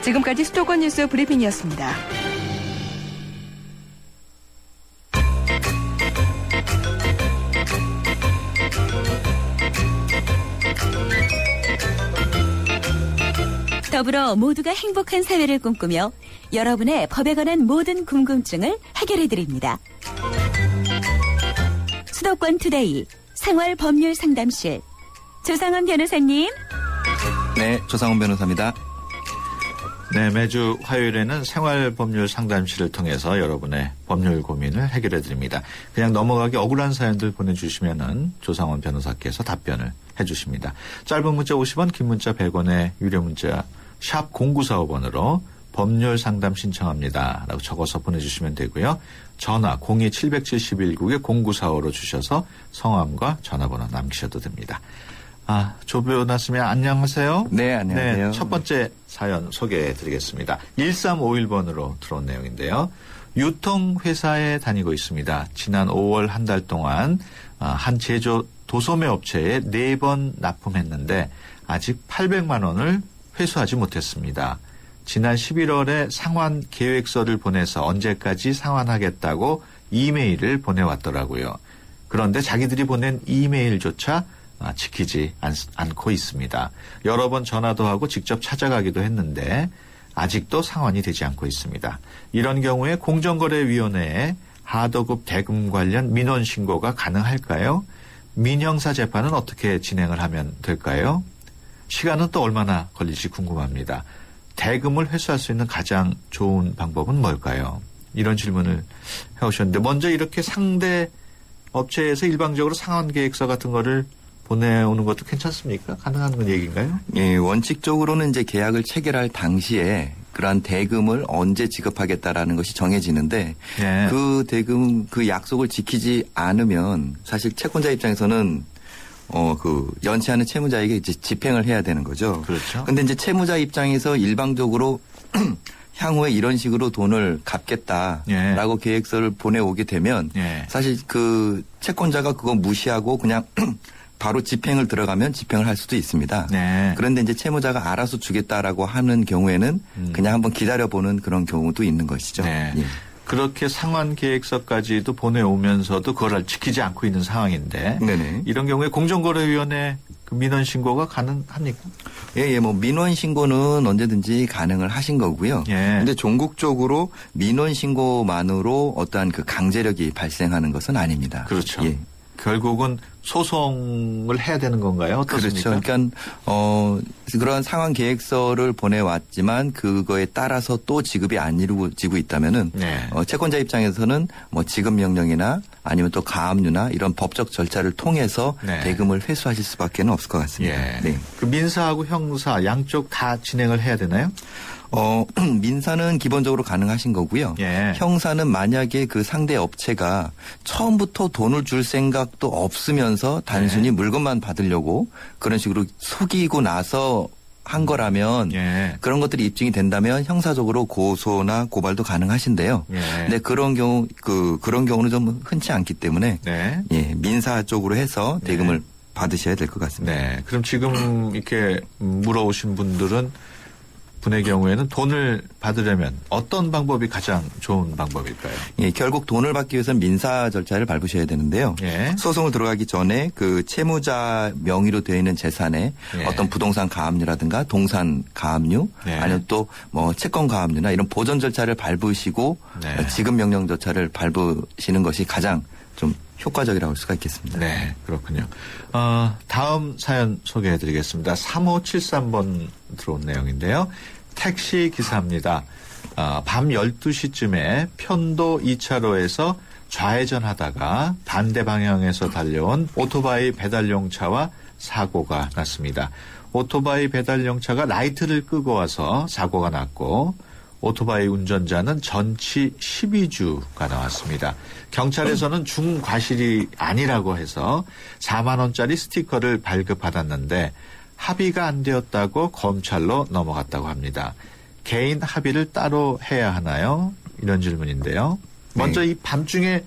지금까지 수도권 뉴스 브리핑이었습니다. 더불어 모두가 행복한 사회를 꿈꾸며 여러분의 법에 관한 모든 궁금증을 해결해드립니다. 수도권 투데이 생활법률 상담실 조상원 변호사님. 네, 조상원 변호사입니다. 네, 매주 화요일에는 생활법률 상담실을 통해서 여러분의 법률 고민을 해결해드립니다. 그냥 넘어가기 억울한 사연들 보내주시면은 조상원 변호사께서 답변을 해주십니다. 짧은 문자 50원, 긴 문자 100원의 유료 문자 샵 0945번으로 법률 상담 신청합니다 라고 적어서 보내주시면 되고요. 전화 02-771국에 0945로 주셔서 성함과 전화번호 남기셔도 됩니다. 조 변호사님 안녕하세요. 네, 안녕하세요. 네, 첫 번째 사연 소개해 드리겠습니다. 1351번으로 들어온 내용인데요. 유통회사에 다니고 있습니다. 지난 5월 한 달 동안 한 제조 도소매 업체에 4번 납품했는데 아직 800만 원을 회수하지 못했습니다. 지난 11월에 상환 계획서를 보내서 언제까지 상환하겠다고 이메일을 보내왔더라고요. 그런데 자기들이 보낸 이메일조차 지키지 않고 있습니다. 여러 번 전화도 하고 직접 찾아가기도 했는데 아직도 상환이 되지 않고 있습니다. 이런 경우에 공정거래위원회에 하도급 대금 관련 민원 신고가 가능할까요? 민형사 재판은 어떻게 진행을 하면 될까요? 시간은 또 얼마나 걸릴지 궁금합니다. 대금을 회수할 수 있는 가장 좋은 방법은 뭘까요? 이런 질문을 해오셨는데 먼저 이렇게 상대 업체에서 일방적으로 상환 계획서 같은 거를 보내오는 것도 괜찮습니까? 가능한 얘기인가요? 예, 원칙적으로는 이제 계약을 체결할 당시에 그러한 대금을 언제 지급하겠다라는 것이 정해지는데 예. 그 대금 그 약속을 지키지 않으면 사실 채권자 입장에서는 그 연체하는 채무자에게 이제 집행을 해야 되는 거죠. 그렇죠. 근데 이제 채무자 입장에서 일방적으로 향후에 이런 식으로 돈을 갚겠다라고 계획서를 보내오게 되면 사실 그 채권자가 그거 무시하고 그냥 바로 집행을 들어가면 집행을 할 수도 있습니다. 그런데 이제 채무자가 알아서 주겠다라고 하는 경우에는 그냥 한번 기다려보는 그런 경우도 있는 것이죠. 예. 그렇게 상환 계획서까지도 보내오면서도 그걸 지키지 않고 있는 상황인데 네네. 이런 경우에 공정거래위원회 그 민원 신고가 가능합니까? 예, 뭐 민원 신고는 언제든지 가능을 하신 거고요. 근데 종국적으로 민원 신고만으로 어떠한 그 강제력이 발생하는 것은 아닙니다. 그렇죠. 예. 결국은 소송을 해야 되는 건가요? 어떻습니까? 그렇죠. 그러니까 그런 상환 계획서를 보내왔지만 그거에 따라서 또 지급이 안 이루어지고 있다면은 채권자 입장에서는 뭐 지급 명령이나 아니면 또 가압류나 이런 법적 절차를 통해서 대금을 회수하실 수밖에 없을 것 같습니다. 네. 그 민사하고 형사 양쪽 다 진행을 해야 되나요? 민사는 기본적으로 가능하신 거고요. 형사는 만약에 그 상대 업체가 처음부터 돈을 줄 생각도 없으면서 단순히 물건만 받으려고 그런 식으로 속이고 나서 한 거라면 그런 것들이 입증이 된다면 형사적으로 고소나 고발도 가능하신데요. 근데 그런 경우는 좀 흔치 않기 때문에 민사 쪽으로 해서 대금을 받으셔야 될 것 같습니다. 그럼 지금 이렇게 물어오신 분의 경우에는 돈을 받으려면 어떤 방법이 가장 좋은 방법일까요? 예, 결국 돈을 받기 위해서는 민사 절차를 밟으셔야 되는데요. 소송을 들어가기 전에 그 채무자 명의로 되어 있는 재산에 어떤 부동산 가압류라든가 동산 가압류 아니면 또 뭐 채권 가압류나 이런 보전 절차를 밟으시고 지급 명령 절차를 밟으시는 것이 가장 좀 효과적이라고 할 수가 있겠습니다. 네, 그렇군요. 다음 사연 소개해드리겠습니다. 3573번 들어온 내용인데요. 택시 기사입니다. 밤 12시쯤에 편도 2차로에서 좌회전하다가 반대 방향에서 달려온 오토바이 배달용차와 사고가 났습니다. 오토바이 배달용차가 라이트를 끄고 와서 사고가 났고 오토바이 운전자는 전치 12주가 나왔습니다. 경찰에서는 중과실이 아니라고 해서 4만 원짜리 스티커를 발급받았는데 합의가 안 되었다고 검찰로 넘어갔다고 합니다. 개인 합의를 따로 해야 하나요? 이런 질문인데요. 먼저 이 밤중에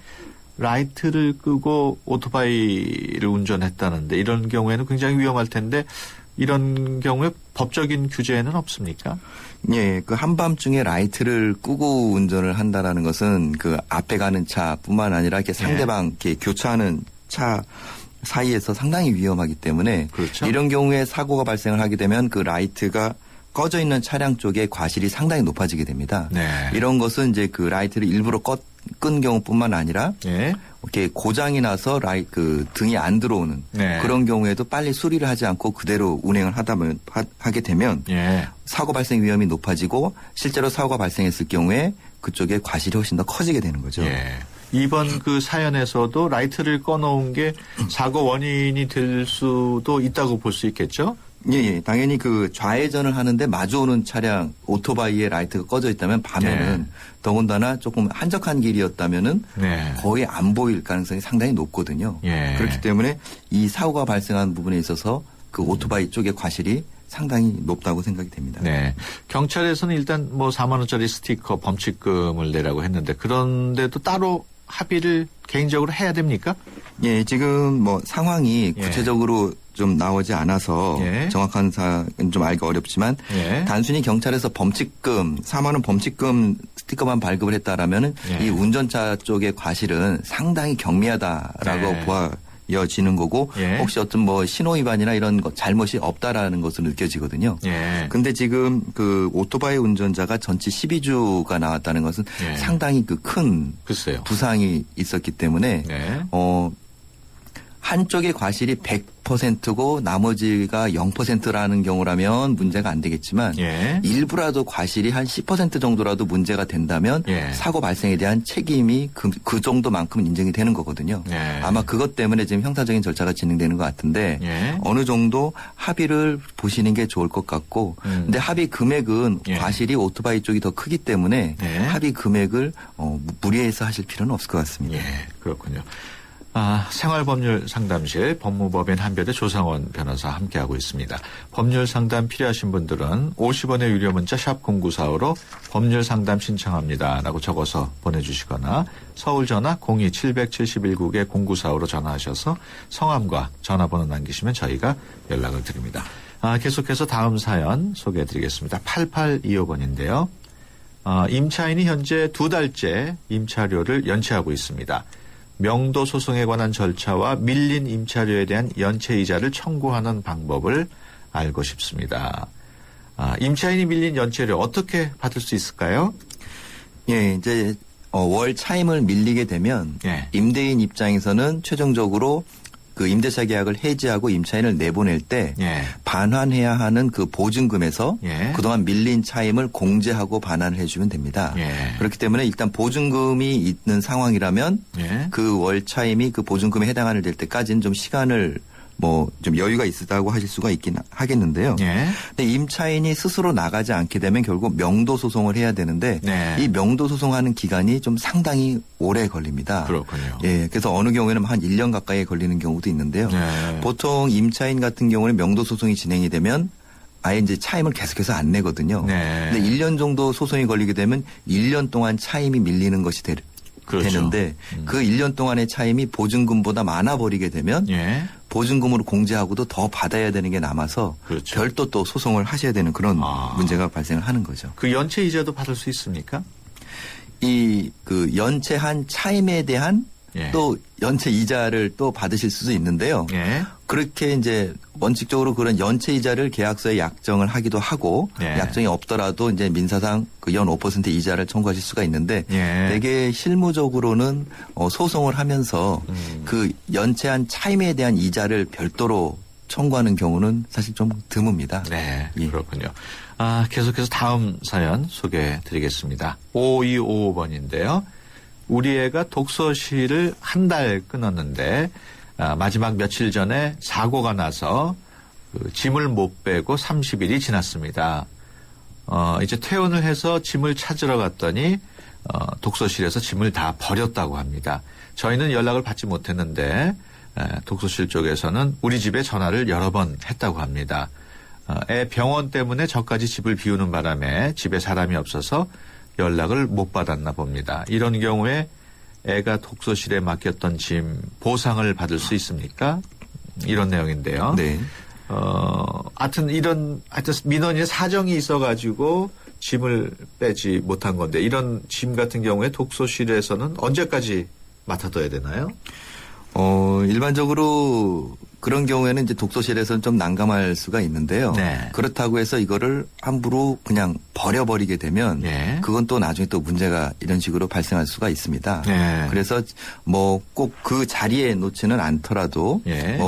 라이트를 끄고 오토바이를 운전했다는데 이런 경우에는 굉장히 위험할 텐데 이런 경우에 법적인 규제는 없습니까? 예, 그 한밤중에 라이트를 끄고 운전을 한다라는 것은 그 앞에 가는 차뿐만 아니라 이렇게 상대방 이렇게 교차하는 차 사이에서 상당히 위험하기 때문에 이런 경우에 사고가 발생을 하게 되면 그 라이트가 꺼져 있는 차량 쪽에 과실이 상당히 높아지게 됩니다. 이런 것은 이제 그 라이트를 일부러 끈 경우뿐만 아니라 이렇게 고장이 나서 그 등이 안 들어오는 그런 경우에도 빨리 수리를 하지 않고 그대로 운행을 하게 되면 사고 발생 위험이 높아지고 실제로 사고가 발생했을 경우에 그쪽에 과실이 훨씬 더 커지게 되는 거죠. 이번 그 사연에서도 라이트를 꺼놓은 게 사고 원인이 될 수도 있다고 볼 수 있겠죠? 예, 당연히 그 좌회전을 하는데 마주오는 차량 오토바이에 라이트가 꺼져 있다면 밤에는 더군다나 조금 한적한 길이었다면은 거의 안 보일 가능성이 상당히 높거든요. 그렇기 때문에 이 사고가 발생한 부분에 있어서 그 오토바이 쪽의 과실이 상당히 높다고 생각이 됩니다. 경찰에서는 일단 뭐 4만 원짜리 스티커 범칙금을 내라고 했는데 그런데도 따로 합의를 개인적으로 해야 됩니까? 예, 지금 뭐 상황이 구체적으로 좀 나오지 않아서 정확한 사항은 좀 알기 어렵지만 단순히 경찰에서 범칙금 4만 원 범칙금 스티커만 발급을 했다라면은 이 운전자 쪽의 과실은 상당히 경미하다라고 느껴지는 거고 예. 혹시 어떤 뭐 신호 위반이나 이런 것 잘못이 없다라는 것으로 느껴지거든요. 예. 근데 지금 그 오토바이 운전자가 전치 12주가 나왔다는 것은 예. 상당히 그 큰 글쎄요. 부상이 있었기 때문에 네. 한쪽의 과실이 100%고 나머지가 0%라는 경우라면 문제가 안 되겠지만 예. 일부라도 과실이 한 10% 정도라도 문제가 된다면 예. 사고 발생에 대한 책임이 그 정도만큼 인정이 되는 거거든요. 예. 아마 그것 때문에 지금 형사적인 절차가 진행되는 것 같은데 예. 어느 정도 합의를 보시는 게 좋을 것 같고 근데 합의 금액은 예. 과실이 오토바이 쪽이 더 크기 때문에 예. 합의 금액을 무리해서 하실 필요는 없을 것 같습니다. 예, 그렇군요. 생활법률 상담실 법무법인 한별의 조상원 변호사 함께하고 있습니다. 법률 상담 필요하신 분들은 50원의 유료 문자 샵 0945로 법률 상담 신청합니다라고 적어서 보내주시거나 서울 전화 02-771국에 0945로 전화하셔서 성함과 전화번호 남기시면 저희가 연락을 드립니다. 계속해서 다음 사연 소개해드리겠습니다. 8825번인데요. 임차인이 현재 2달째 임차료를 연체하고 있습니다. 명도 소송에 관한 절차와 밀린 임차료에 대한 연체이자를 청구하는 방법을 알고 싶습니다. 임차인이 밀린 연체료 어떻게 받을 수 있을까요? 예, 이제 월 차임을 밀리게 되면 예. 임대인 입장에서는 최종적으로 그 임대차 계약을 해지하고 임차인을 내보낼 때 예. 반환해야 하는 그 보증금에서 예. 그동안 밀린 차임을 공제하고 반환을 해주면 됩니다. 예. 그렇기 때문에 일단 보증금이 있는 상황이라면 예. 그 월 차임이 그 보증금에 해당하는 될 때까지는 좀 시간을 좀 여유가 있다고 하실 수가 있긴 하겠는데요. 예. 근데 임차인이 스스로 나가지 않게 되면 결국 명도 소송을 해야 되는데 네. 이 명도 소송하는 기간이 좀 상당히 오래 걸립니다. 그렇군요. 예, 그래서 어느 경우에는 한 1년 가까이 걸리는 경우도 있는데요. 네. 보통 임차인 같은 경우는 명도 소송이 진행이 되면 아예 이제 차임을 계속해서 안 내거든요. 네. 근데 1년 정도 소송이 걸리게 되면 1년 동안 차임이 밀리는 것이 그렇죠. 되는데 그 1년 동안의 차임이 보증금보다 많아 버리게 되면 예. 보증금으로 공제하고도 더 받아야 되는 게 남아서 그렇죠. 별도 또 소송을 하셔야 되는 그런 문제가 발생을 하는 거죠. 그 연체이자도 받을 수 있습니까? 그 연체한 차임에 대한 예. 또 연체 이자를 또 받으실 수도 있는데요. 예. 그렇게 이제 원칙적으로 그런 연체 이자를 계약서에 약정을 하기도 하고 예. 약정이 없더라도 이제 민사상 그 연 5% 이자를 청구하실 수가 있는데 예. 되게 실무적으로는 소송을 하면서 그 연체한 차임에 대한 이자를 별도로 청구하는 경우는 사실 좀 드뭅니다. 네, 예. 그렇군요. 계속해서 다음 사연 소개해 드리겠습니다. 5255번인데요. 우리 애가 독서실을 한 달 끊었는데 마지막 며칠 전에 사고가 나서 짐을 못 빼고 30일이 지났습니다. 이제 퇴원을 해서 짐을 찾으러 갔더니 독서실에서 짐을 다 버렸다고 합니다. 저희는 연락을 받지 못했는데 독서실 쪽에서는 우리 집에 전화를 여러 번 했다고 합니다. 애 병원 때문에 저까지 집을 비우는 바람에 집에 사람이 없어서 연락을 못 받았나 봅니다. 이런 경우에 애가 독서실에 맡겼던 짐 보상을 받을 수 있습니까? 이런 내용인데요. 네. 하여튼 민원인의 사정이 있어가지고 짐을 빼지 못한 건데 이런 짐 같은 경우에 독서실에서는 언제까지 맡아둬야 되나요? 일반적으로 그런 경우에는 이제 독서실에서는 좀 난감할 수가 있는데요. 네. 그렇다고 해서 이거를 함부로 그냥 버려버리게 되면 네. 그건 또 나중에 또 문제가 이런 식으로 발생할 수가 있습니다. 네. 그래서 뭐 꼭 그 자리에 놓지는 않더라도 네.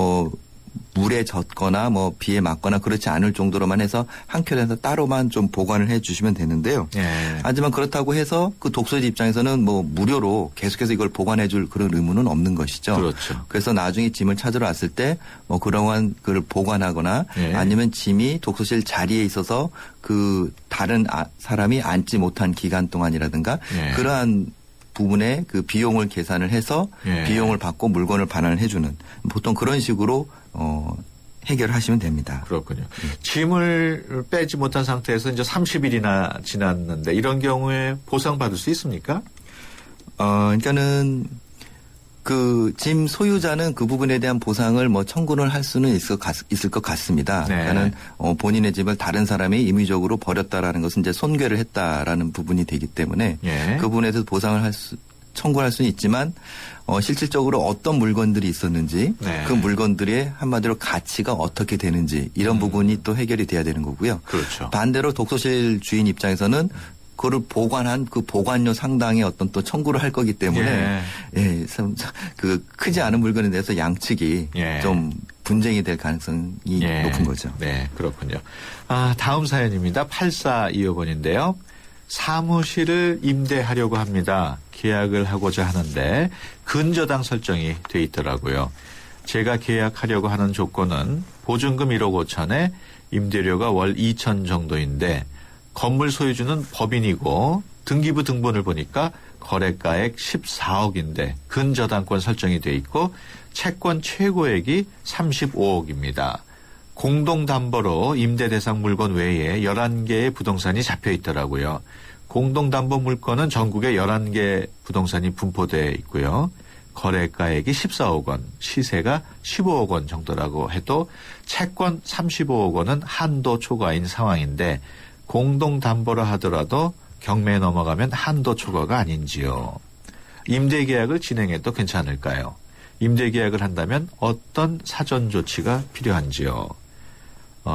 물에 젖거나 비에 맞거나 그렇지 않을 정도로만 해서 한 켠에서 따로만 좀 보관을 해 주시면 되는데요. 네. 하지만 그렇다고 해서 그 독서실 입장에서는 무료로 계속해서 이걸 보관해 줄 그런 의무는 없는 것이죠. 그렇죠. 그래서 나중에 짐을 찾으러 왔을 때 그러한 그걸 보관하거나 네. 아니면 짐이 독서실 자리에 있어서 그 다른 사람이 앉지 못한 기간 동안이라든가 네. 그러한 부분에 그 비용을 계산을 해서 예. 비용을 받고 물건을 반환을 해주는 보통 그런 식으로 해결하시면 됩니다. 그렇군요. 짐을 빼지 못한 상태에서 이제 30일이나 지났는데 이런 경우에 보상받을 수 있습니까? 그러니까는 그 짐 소유자는 그 부분에 대한 보상을 청구를 할 수는 있을 것 같습니다. 네. 그러니까는 본인의 집을 다른 사람이 임의적으로 버렸다라는 것은 이제 손괴를 했다라는 부분이 되기 때문에 예. 그 부분에 대해서 보상을 청구할 수는 있지만 실질적으로 어떤 물건들이 있었는지 네. 그 물건들의 한마디로 가치가 어떻게 되는지 이런 부분이 또 해결이 돼야 되는 거고요. 그렇죠. 반대로 독서실 주인 입장에서는 그거를 보관한 그 보관료 상당의 어떤 또 청구를 할 거기 때문에 예, 그 크지 않은 물건에 대해서 양측이 예. 좀 분쟁이 될 가능성이 예. 높은 거죠. 네, 그렇군요. 다음 사연입니다. 8425번인데요. 사무실을 임대하려고 합니다. 계약을 하고자 하는데 근저당 설정이 돼 있더라고요. 제가 계약하려고 하는 조건은 보증금 1억 5천에 임대료가 월 2천 정도인데 건물 소유주는 법인이고 등기부 등본을 보니까 거래가액 14억인데 근저당권 설정이 돼 있고 채권 최고액이 35억입니다. 공동담보로 임대 대상 물건 외에 11개의 부동산이 잡혀 있더라고요. 공동담보 물건은 전국에 11개 부동산이 분포되어 있고요. 거래가액이 14억 원, 시세가 15억 원 정도라고 해도 채권 35억 원은 한도 초과인 상황인데 공동담보라 하더라도 경매에 넘어가면 한도 초과가 아닌지요. 임대계약을 진행해도 괜찮을까요? 임대계약을 한다면 어떤 사전 조치가 필요한지요?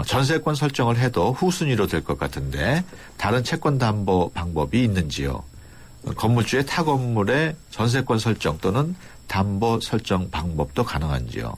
전세권 설정을 해도 후순위로 될 것 같은데 다른 채권 담보 방법이 있는지요? 건물주의 타 건물의 전세권 설정 또는 담보 설정 방법도 가능한지요?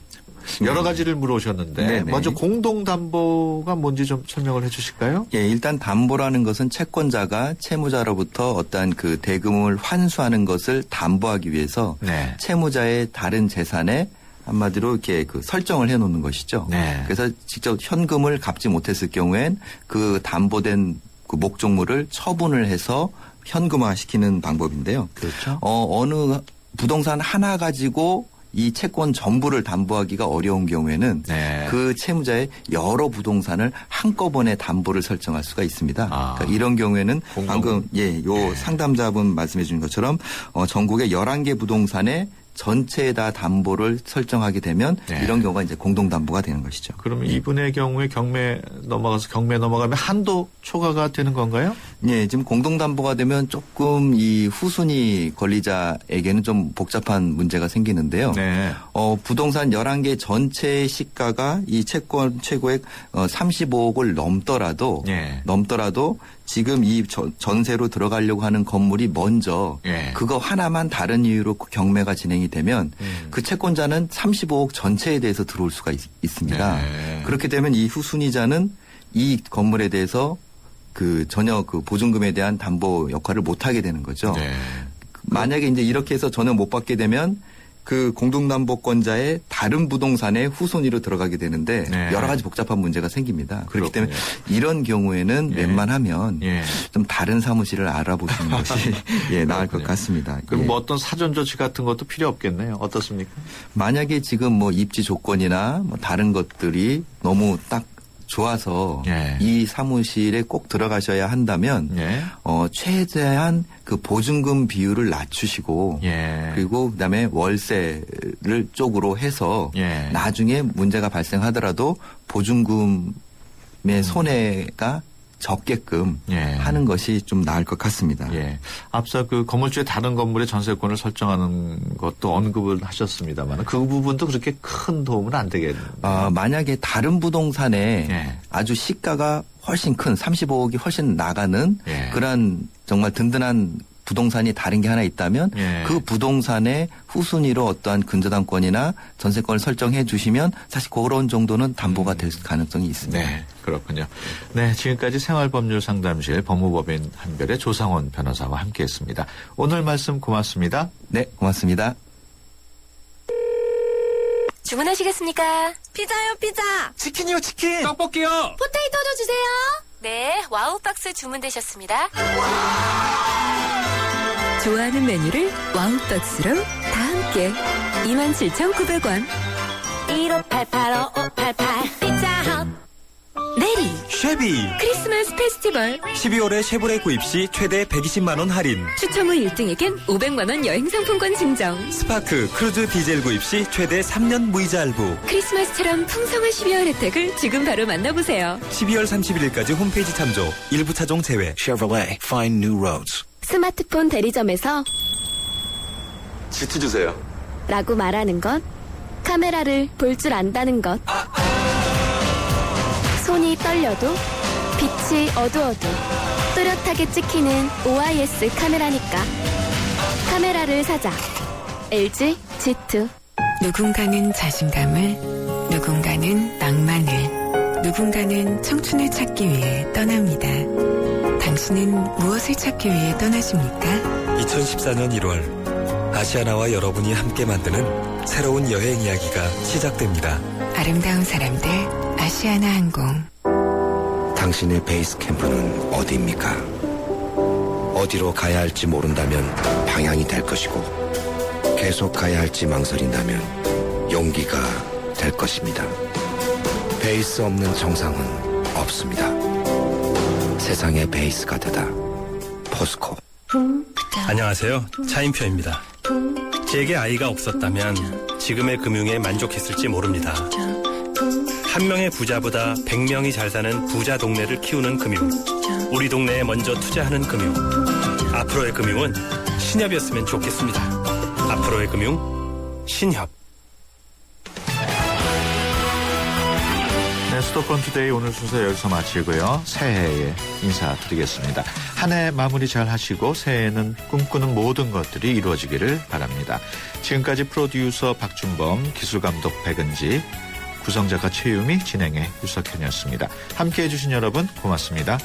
여러 가지를 물어오셨는데 네네. 먼저 공동담보가 뭔지 좀 설명을 해 주실까요? 예, 일단 담보라는 것은 채권자가 채무자로부터 어떠한 그 대금을 환수하는 것을 담보하기 위해서 네. 채무자의 다른 재산에 한마디로 이렇게 그 설정을 해놓는 것이죠. 네. 그래서 직접 현금을 갚지 못했을 경우엔 그 담보된 그 목적물을 처분을 해서 현금화시키는 방법인데요. 그렇죠. 어느 부동산 하나 가지고 이 채권 전부를 담보하기가 어려운 경우에는 네. 그 채무자의 여러 부동산을 한꺼번에 담보를 설정할 수가 있습니다. 그러니까 이런 경우에는 방금 요 상담자분 말씀해 주신 것처럼 전국의 11개 부동산에 전체에 다 담보를 설정하게 되면 이런 경우가 이제 공동담보가 되는 것이죠. 그러면 이분의 경우에 경매 넘어가면 한도 초과가 되는 건가요? 예, 지금 공동담보가 되면 조금 이 후순위 권리자에게는 좀 복잡한 문제가 생기는데요. 네. 부동산 11개 전체의 시가가 이 채권 최고액 35억을 넘더라도 지금 이 전세로 들어가려고 하는 건물이 먼저 그거 하나만 다른 이유로 경매가 진행이 되면 그 채권자는 35억 전체에 대해서 들어올 수가 있습니다. 네. 그렇게 되면 이 후순위자는 이 건물에 대해서 전혀 보증금에 대한 담보 역할을 못 하게 되는 거죠. 네. 만약에 이제 이렇게 해서 전혀 못 받게 되면 그 공동담보권자의 다른 부동산에 후순위로 들어가게 되는데 여러 가지 복잡한 문제가 생깁니다. 그렇기 때문에 이런 경우에는 웬만하면 좀 다른 사무실을 알아보시는 것이 나을 것 같습니다. 그럼 뭐 어떤 사전 조치 같은 것도 필요 없겠네요. 어떻습니까? 만약에 지금 뭐 입지 조건이나 뭐 다른 것들이 너무 딱 좋아서 이 사무실에 꼭 들어가셔야 한다면 최대한 그 보증금 비율을 낮추시고 그리고 그다음에 월세를 쪽으로 해서 나중에 문제가 발생하더라도 보증금의 손해가 적게끔 하는 것이 좀 나을 것 같습니다. 앞서 그 건물주의 다른 건물의 전세권을 설정하는 것도 언급을 하셨습니다만 그 부분도 그렇게 큰 도움은 안 되겠네요. 만약에 다른 부동산에 아주 시가가 훨씬 큰 35억이 훨씬 나가는 그런 정말 든든한 부동산이 다른 게 하나 있다면 그 부동산의 후순위로 어떠한 근저당권이나 전세권을 설정해 주시면 사실 그런 정도는 담보가 될 가능성이 있습니다. 네, 그렇군요. 네, 지금까지 생활법률상담실 법무법인 한별의 조상원 변호사와 함께했습니다. 오늘 말씀 고맙습니다. 네, 고맙습니다. 주문하시겠습니까? 피자요, 피자. 치킨이요, 치킨. 떡볶이요. 포테이토도 주세요. 네, 와우박스 주문되셨습니다. 좋아하는 메뉴를 와우박스로 다 함께 27,900원. 1588-5588 피자헛. 내리 쉐비. 크리스마스 페스티벌 12월에 쉐보레 구입 시 최대 120만원 할인. 추첨 후 1등에겐 500만원 여행 상품권 증정. 스파크 크루즈 디젤 구입 시 최대 3년 무이자 할부. 크리스마스처럼 풍성한 12월 혜택을 지금 바로 만나보세요. 12월 31일까지 홈페이지 참조. 일부 차종 제외. Chevrolet, find new roads. 스마트폰 대리점에서 G2 주세요. 라고 말하는 것. 카메라를 볼 줄 안다는 것. 손이 떨려도 빛이 어두워도 뚜렷하게 찍히는 OIS 카메라니까. 카메라를 사자. LG G2. 누군가는 자신감을, 누군가는 낭만을, 누군가는 청춘을 찾기 위해 떠납니다. 당신은 무엇을 찾기 위해 떠나십니까? 2014년 1월 아시아나와 여러분이 함께 만드는 새로운 여행 이야기가 시작됩니다. 아름다운 사람들 아시아나 항공. 당신의 베이스 캠프는 어디입니까? 어디로 가야 할지 모른다면 방향이 될 것이고 계속 가야 할지 망설인다면 용기가 될 것입니다. 베이스 없는 정상은 없습니다. 세상의 베이스가 되다. 포스코. 안녕하세요. 차인표입니다. 제게 아이가 없었다면 지금의 금융에 만족했을지 모릅니다. 한 명의 부자보다 100명이 잘 사는 부자 동네를 키우는 금융. 우리 동네에 먼저 투자하는 금융. 앞으로의 금융은 신협이었으면 좋겠습니다. 앞으로의 금융, 신협. 네, 수도권 투데이 오늘 순서 여기서 마치고요. 새해에 인사드리겠습니다. 한 해 마무리 잘 하시고 새해에는 꿈꾸는 모든 것들이 이루어지기를 바랍니다. 지금까지 프로듀서 박준범, 기술감독 백은지, 구성작가 최유미, 진행의 유석현이었습니다. 함께해 주신 여러분 고맙습니다.